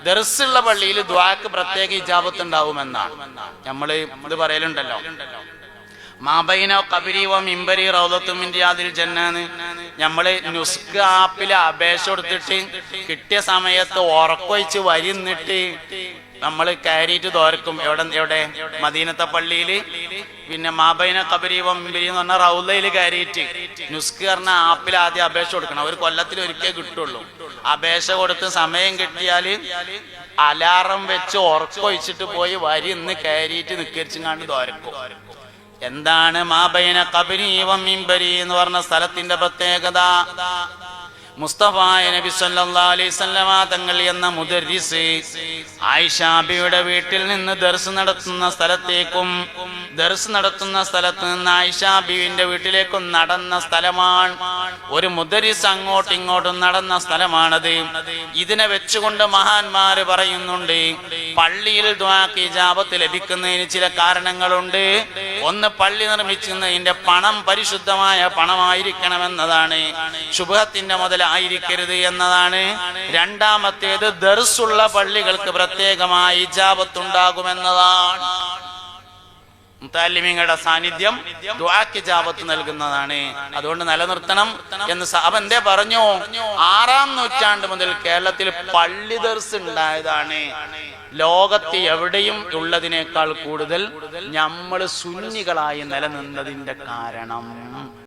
ദർസുള്ള പള്ളിയിൽ ദുആക്ക് പ്രത്യേക ഇജാബത്ത് ഉണ്ടാവുമെന്നാണ് നമ്മൾ ഇത് പറയലുണ്ടല്ലോ. മാബൈന ഖബരി വ മിംബരി റൗളത്തും മിൻ റിയാദിൽ ജന്നാന്ന് നമ്മള് നുസ്ക് ആപ്പില് അപേക്ഷ കൊടുത്തിട്ട് കിട്ടിയ സമയത്ത് ഉറക്കൊഴിച്ച് വരിന്നിട്ട് നമ്മൾ കയറിയിട്ട് തോരക്കും. എവിടെ മദീനത്തെ പള്ളിയില്. പിന്നെ മാബൈന ഖബരി വ മിംബരി എന്ന് പറഞ്ഞ റൗളയിൽ കയറിയിട്ട് നുസ്ക് പറഞ്ഞ ആപ്പിൽ ആദ്യം അപേക്ഷ കൊടുക്കണം. ഒരു കൊല്ലത്തിൽ ഒരിക്കൽ കിട്ടുള്ളൂ. അപേക്ഷ കൊടുത്ത് സമയം കിട്ടിയാല് അലാറം വെച്ച് ഉറക്കൊഴിച്ചിട്ട് പോയി വരി ഇന്ന് കയറിയിട്ട് നിക്കരിച്ചുങ്ങാണ്ട് തോരക്കും. എന്താണ് മാബൈന ഖബരി വ മിംബരി എന്ന് പറഞ്ഞ സ്ഥലത്തിന്റെ പ്രത്യേകത? മുസ്തഫ നബി സല്ലല്ലാഹു അലൈഹി വസല്ലമ തങ്ങൾ എന്ന മുദർരിസ് ആയിഷ ബിയുടെ വീട്ടിൽ നിന്ന് ദർസ് നടത്തുന്ന സ്ഥലത്തേക്കും ദർസ് നടത്തുന്ന സ്ഥലത്ത് നിന്ന് ആയിഷ ബിയുടെ വീട്ടിലേക്കും നടന്ന സ്ഥലമാണ്. ഒരു മുദർരിസ് അങ്ങോട്ടും ഇങ്ങോട്ടും നടന്ന സ്ഥലമാണത്. ഇതിനെ വെച്ചുകൊണ്ട് മഹാന്മാര് പറയുന്നുണ്ട്, പള്ളിയിൽ ദുആക്ക് ഇജാബത്ത് ലഭിക്കുന്നതിന് ചില കാരണങ്ങളുണ്ട്. ഒന്ന്, പള്ളി നിർമ്മിക്കുന്നതിന്റെ പണം പരിശുദ്ധമായ പണമായിരിക്കണമെന്നതാണ്. ശുബ്ഹത്തിന്റെ മുതൽ ആയിരിക്കരുത് എന്നതാണ്. രണ്ടാമത്തേത്, ദർസുള്ള പള്ളികൾക്ക് പ്രത്യേകമായി ഇജാബത്ത് ഉണ്ടാകുമെന്നതാണ്. മുതല്ലിമീങ്ങളുടെ സാന്നിധ്യം ദുആക്ക് ഇജാബത്ത് നൽകുന്നതാണ്. അതുകൊണ്ട് നിലനിർത്തണം എന്ന് സഹബന്റെ പറഞ്ഞു. 6-ാം നൂറ്റാണ്ട് മുതൽ കേരളത്തിൽ പള്ളി ദർസ് ഉണ്ടായതാണ്. ലോകത്ത് എവിടെയും ഉള്ളതിനേക്കാൾ കൂടുതൽ നമ്മൾ സുന്നികളായി നിലനിന്നതിന്റെ കാരണം